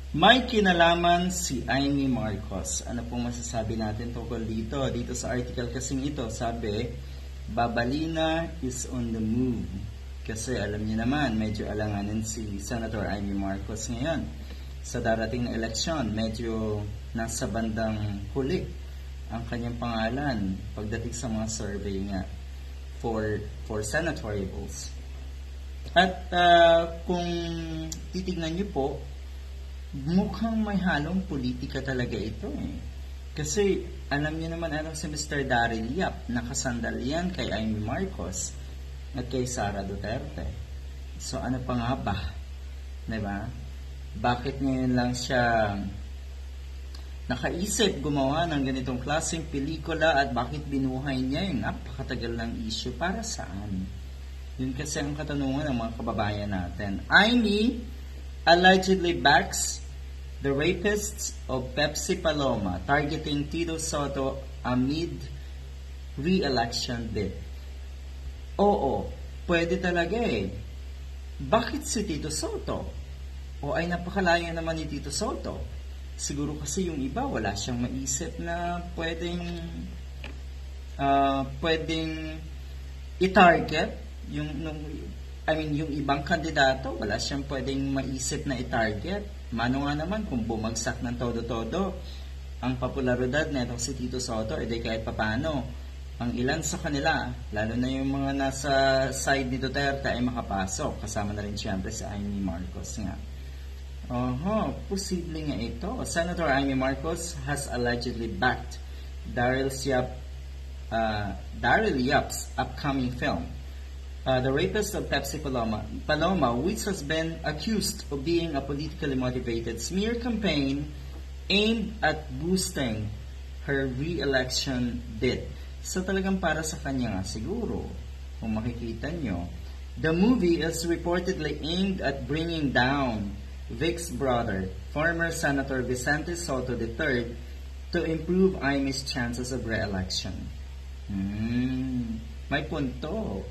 May kinalaman si Amy Marcos. Ano pong masasabi natin tungkol dito? Dito sa article kasing ito, sabi, Babalina is on the move. Kasi alam niyo naman, medyo alanganin si Senator Amy Marcos ngayon. Sa darating na eleksyon, medyo nasa bandang huli ang kanyang pangalan pagdating sa mga survey nga for senatorials. At kung titignan niyo po, mukhang may halong politika talaga ito eh. Kasi alam niyo naman si Mr. Daryl Yap, nakasandal yan kay Amy Marcos at kay Sara Duterte. So ano pa nga ba? Diba? Bakit ngayon lang siya nakaisip gumawa ng ganitong klaseng pelikula at bakit binuhay niya yung napakatagal ng issue? Para saan? Yun kasi ang katanungan ng mga kababayan natin. Amy allegedly backs the rapists of Pepsi Paloma, targeting Tito Soto amid re-election bid. Oo, pwede talaga eh. Bakit si Tito Soto? O ay napakalayo naman ni Tito Soto. Siguro kasi yung iba wala siyang maisip na pwedeng i-target yung ibang kandidato, wala siyang pwedeng maisip na i-target. Mano nga naman kung bumagsak ng todo-todo ang popularidad na itong si Tito Soto, edi kahit papano, ang ilan sa kanila, lalo na yung mga nasa side ni Duterte ay makapasok. Kasama na rin siyempre si Amy Marcos nga. Posible nga ito. Senator Amy Marcos has allegedly backed Daryl Yap's upcoming film, The Rapist of Pepsi Paloma, which has been accused of being a politically motivated smear campaign aimed at boosting her re-election bid. So talagang para sa kanya nga siguro, kung makikita nyo. The movie is reportedly aimed at bringing down Vic's brother, former Senator Vicente Soto III, to improve Amy's chances of re-election. May punto.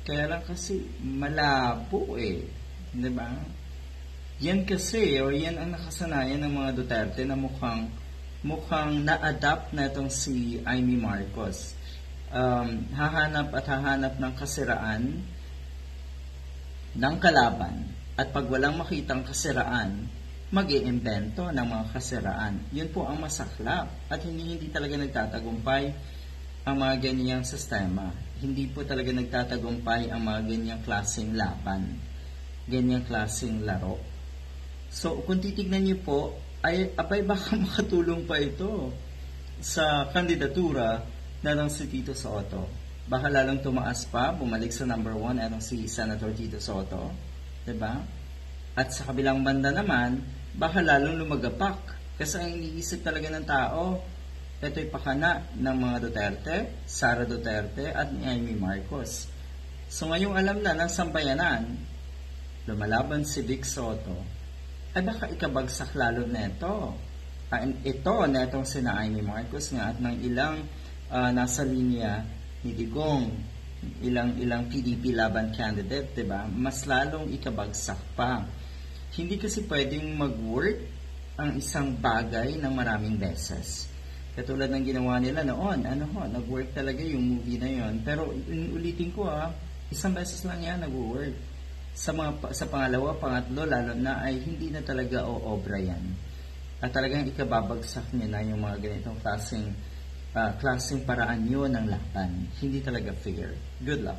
Kaya lang kasi malabo eh. Diba? Yan kasi, o yan ang nakasanayan ng mga Duterte na mukhang na-adapt na itong si Amy Marcos. Hahanap ng kasiraan ng kalaban. At pag walang makitang kasiraan, mag-iimbento ng mga kasiraan. Yun po ang masaklap. At hindi talaga nagtatagumpay ang mga ganyang sistema. Hindi po talaga nagtatagumpay ang mga ganyang klaseng laban, ganyang klaseng laro. So, kung titignan niyo po, abay baka makatulong pa ito sa kandidatura na si Tito Soto. Baka lalong tumaas pa, bumalik sa number 1 si Senator Tito Soto. Diba? At sa kabilang banda naman, baka lalong lumagapak. Kasi ang iniisip talaga ng tao, ito'y pakana ng mga Duterte, Sara Duterte, at ni Amy Marcos. So ngayong alam na ng sambayanan, lumalaban si Vic Soto, ay baka ikabagsak lalo neto. Ito, netong sina Amy Marcos nga at ng ilang nasa linya ni Digong, ilang PDP laban candidate, diba? Mas lalong ikabagsak pa. Hindi kasi pwedeng mag-work ang isang bagay ng maraming beses. Katulad ng ginawa nila noon, nag-work talaga yung movie na yon. Pero ulitin ko isang beses lang yan nag-work. Sa pangalawa, pangatlo, lalo na ay hindi na talaga obra yan. At talagang ikababagsak niya na yung mga ganitong klaseng paraan yun ng laban. Hindi talaga fair. Good luck.